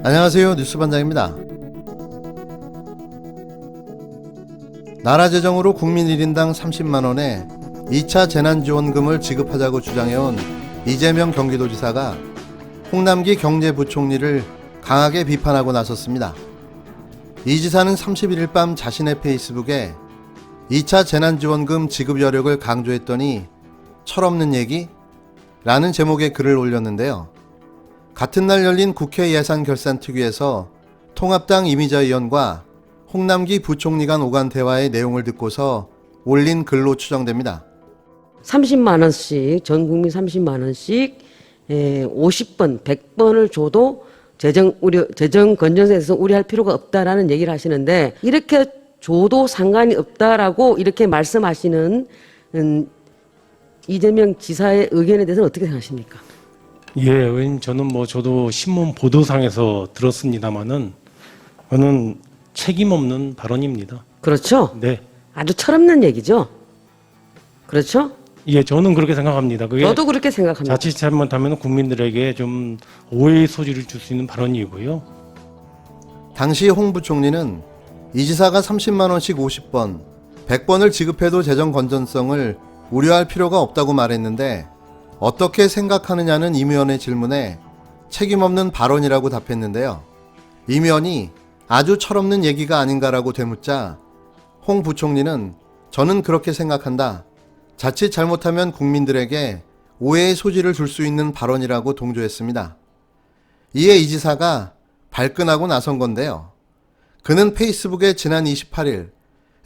안녕하세요. 뉴스반장입니다. 나라 재정으로 국민 1인당 30만원의 2차 재난지원금을 지급하자고 주장해온 이재명 경기도지사가 홍남기 경제부총리를 강하게 비판하고 나섰습니다. 이 지사는 31일 밤 자신의 페이스북에 2차 재난지원금 지급 여력을 강조했더니 철없는 얘기? 라는 제목의 글을 올렸는데요. 같은 날 열린 국회 예산결산특위에서 통합당 이미자 의원과 홍남기 부총리 간 오간 대화의 내용을 듣고서 올린 글로 추정됩니다. 30만원씩, 전 국민 30만원씩 50번, 100번을 줘도 재정 건전성에서 우려할 필요가 없다라는 얘기를 하시는데, 이렇게 줘도 상관이 없다라고 이렇게 말씀하시는 이재명 지사의 의견에 대해서는 어떻게 생각하십니까? 예, 의원님, 저도 신문 보도상에서 들었습니다만은, 저는 책임 없는 발언입니다. 그렇죠? 네. 아주 철없는 얘기죠? 그렇죠? 예, 저는 그렇게 생각합니다. 그게 저도 그렇게 생각합니다. 자칫 잘못하면 국민들에게 좀 오해의 소지를 줄 수 있는 발언이고요. 당시 홍 부총리는 이 지사가 30만원씩 50번, 100번을 지급해도 재정 건전성을 우려할 필요가 없다고 말했는데, 어떻게 생각하느냐는 임 의원의 질문에 책임없는 발언이라고 답했는데요. 임 의원이 아주 철없는 얘기가 아닌가라고 되묻자 홍 부총리는 저는 그렇게 생각한다. 자칫 잘못하면 국민들에게 오해의 소지를 줄 수 있는 발언이라고 동조했습니다. 이에 이 지사가 발끈하고 나선 건데요. 그는 페이스북에 지난 28일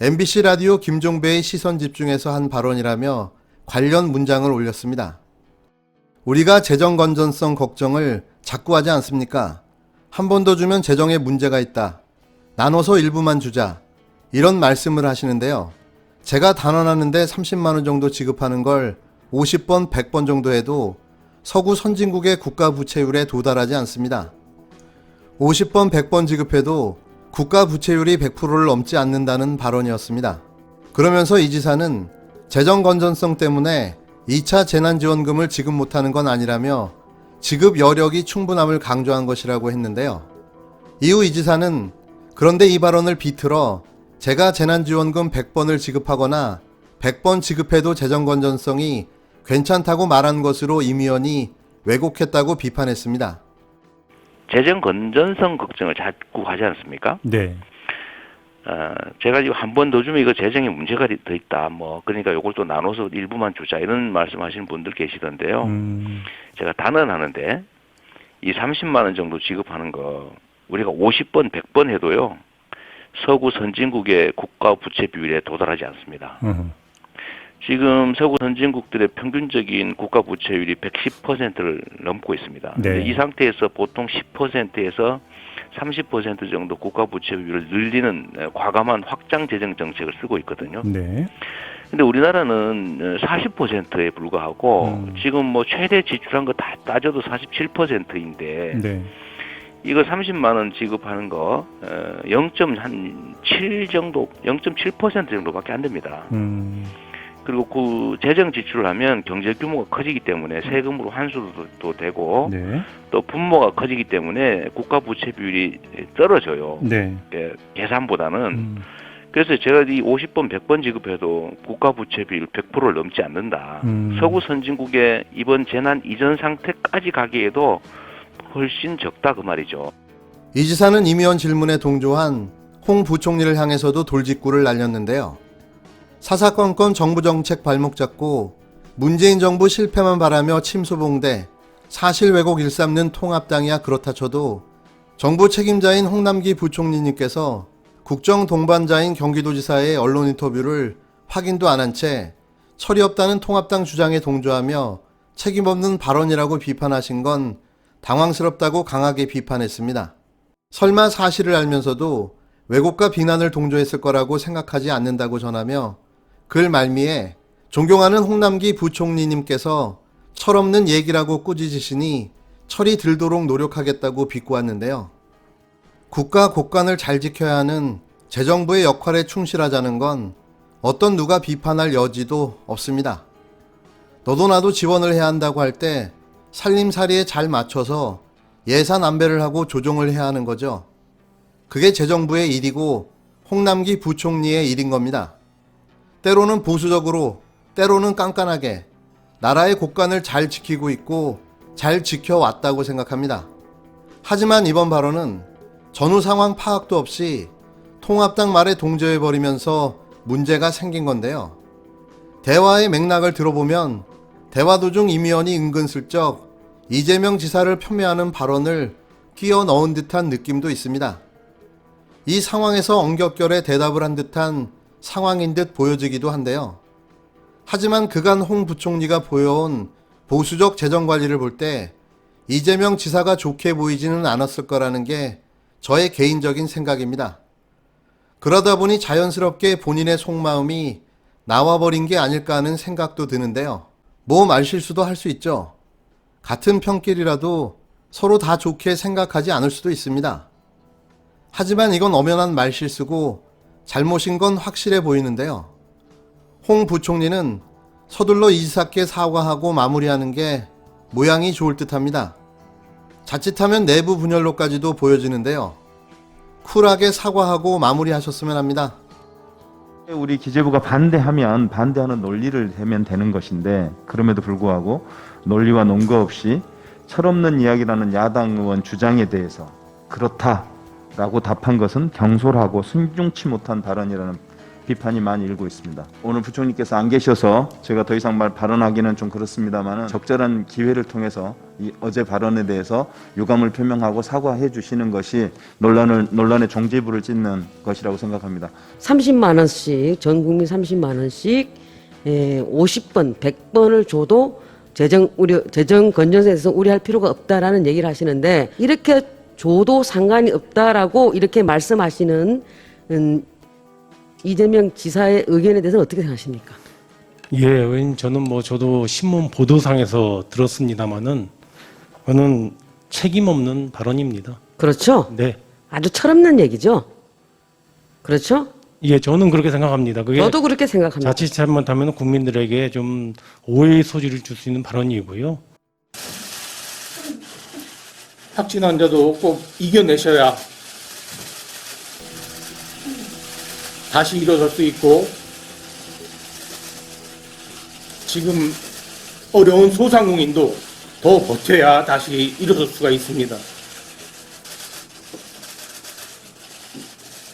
MBC 라디오 김종배의 시선 집중에서 한 발언이라며 관련 문장을 올렸습니다. 우리가 재정 건전성 걱정을 자꾸 하지 않습니까? 한 번 더 주면 재정에 문제가 있다. 나눠서 일부만 주자. 이런 말씀을 하시는데요. 제가 단언하는데 30만원 정도 지급하는 걸 50번, 100번 정도 해도 서구 선진국의 국가 부채율에 도달하지 않습니다. 50번, 100번 지급해도 국가 부채율이 100%를 넘지 않는다는 발언이었습니다. 그러면서 이 지사는 재정 건전성 때문에 2차 재난지원금을 지급 못하는 건 아니라며 지급 여력이 충분함을 강조한 것이라고 했는데요. 이후 이 지사는 그런데 이 발언을 비틀어 제가 재난지원금 100번을 지급하거나 100번 지급해도 재정 건전성이 괜찮다고 말한 것으로 임 의원이 왜곡했다고 비판했습니다. 재정 건전성 걱정을 자꾸 하지 않습니까? 네. 제가 지금 한 번 더 주면 이거 재정에 문제가 더 있다. 그러니까 요걸 또 나눠서 일부만 주자. 이런 말씀하시는 분들 계시던데요. 제가 단언하는데 이 30만 원 정도 지급하는 거 우리가 50번, 100번 해도요. 서구 선진국의 국가 부채 비율에 도달하지 않습니다. 지금 서구 선진국들의 평균적인 국가 부채율이 110%를 넘고 있습니다. 네. 이 상태에서 보통 10%에서 30% 정도 국가 부채 비율을 늘리는 과감한 확장 재정 정책을 쓰고 있거든요. 네. 근데 우리나라는 40%에 불과하고 지금 최대 지출한 거 다 따져도 47%인데 네. 이거 30만 원 지급하는 거 0.7 정도, 0.7% 정도밖에 안 됩니다. 그리고 그 재정 지출을 하면 경제 규모가 커지기 때문에 세금으로 환수도 되고 네. 또 분모가 커지기 때문에 국가 부채 비율이 떨어져요. 네. 계산보다는. 그래서 제가 이 50번, 100번 지급해도 국가 부채 비율 100%를 넘지 않는다. 서구 선진국의 이번 재난 이전 상태까지 가기에도 훨씬 적다 그 말이죠. 이 지사는 임 의원 질문에 동조한 홍 부총리를 향해서도 돌직구를 날렸는데요. 사사건건 정부 정책 발목 잡고 문재인 정부 실패만 바라며 침소봉대 사실 왜곡 일삼는 통합당이야 그렇다 쳐도 정부 책임자인 홍남기 부총리님께서 국정 동반자인 경기도지사의 언론 인터뷰를 확인도 안 한 채 철이 없다는 통합당 주장에 동조하며 책임없는 발언이라고 비판하신 건 당황스럽다고 강하게 비판했습니다. 설마 사실을 알면서도 왜곡과 비난을 동조했을 거라고 생각하지 않는다고 전하며 글 말미에 존경하는 홍남기 부총리님께서 철없는 얘기라고 꾸짖으시니 철이 들도록 노력하겠다고 비꼬았는데요. 국가 곳간을 잘 지켜야 하는 재정부의 역할에 충실하자는 건 어떤 누가 비판할 여지도 없습니다. 너도 나도 지원을 해야 한다고 할 때 살림살이에 잘 맞춰서 예산 안배를 하고 조정을 해야 하는 거죠. 그게 재정부의 일이고 홍남기 부총리의 일인 겁니다. 때로는 보수적으로, 때로는 깐깐하게 나라의 곳간을 잘 지키고 있고 잘 지켜왔다고 생각합니다. 하지만 이번 발언은 전후 상황 파악도 없이 통합당 말에 동조해버리면서 문제가 생긴 건데요. 대화의 맥락을 들어보면 대화 도중 임 의원이 은근슬쩍 이재명 지사를 폄훼하는 발언을 끼워 넣은 듯한 느낌도 있습니다. 이 상황에서 엉겹결에 대답을 한 듯한 상황인 듯 보여지기도 한데요. 하지만 그간 홍 부총리가 보여온 보수적 재정관리를 볼 때 이재명 지사가 좋게 보이지는 않았을 거라는 게 저의 개인적인 생각입니다. 그러다 보니 자연스럽게 본인의 속마음이 나와버린 게 아닐까 하는 생각도 드는데요. 뭐 말실수도 할 수 있죠. 같은 편끼리라도 서로 다 좋게 생각하지 않을 수도 있습니다. 하지만 이건 엄연한 말실수고 잘못인 건 확실해 보이는데요. 홍 부총리는 서둘러 이 지사께 사과하고 마무리하는 게 모양이 좋을 듯합니다. 자칫하면 내부 분열로까지도 보여지는데요. 쿨하게 사과하고 마무리하셨으면 합니다. 우리 기재부가 반대하면 반대하는 논리를 대면 되는 것인데 그럼에도 불구하고 논리와 논거 없이 철없는 이야기라는 야당 의원 주장에 대해서 그렇다라고 답한 것은 경솔하고 순중치 못한 발언이라는 비판이 많이 일고 있습니다. 오늘 부총리께서 안 계셔서 제가 더 이상 발언하기는 좀 그렇습니다만 적절한 기회를 통해서 이 어제 발언에 대해서 유감을 표명하고 사과해 주시는 것이 논란의 종지부를 찢는 것이라고 생각합니다. 30만 원씩 전 국민 30만 원씩 50번, 100번을 줘도 재정 건전성에서 우려할 필요가 없다라는 얘기를 하시는데 이렇게 줘도 상관이 없다라고 이렇게 말씀하시는 이재명 지사의 의견에 대해서는 어떻게 생각하십니까? 예, 저는 저도 신문 보도상에서 들었습니다마는 그거는 책임 없는 발언입니다. 그렇죠? 네. 아주 철없는 얘기죠? 그렇죠? 예, 저는 그렇게 생각합니다. 그게 저도 그렇게 생각합니다. 자칫 잘못하면 국민들에게 좀 오해의 소지를 줄 수 있는 발언이고요. 확진 환자도 꼭 이겨내셔야 다시 일어설 수 있고 지금 어려운 소상공인도 더 버텨야 다시 일어설 수가 있습니다.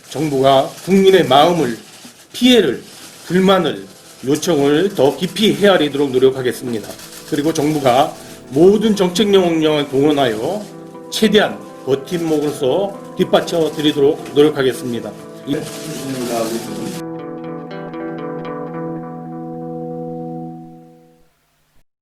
정부가 국민의 마음을, 피해를, 불만을, 요청을 더 깊이 헤아리도록 노력하겠습니다. 그리고 정부가 모든 정책 역량을 동원하여 최대한 버팀목으로서 뒷받쳐 드리도록 노력하겠습니다.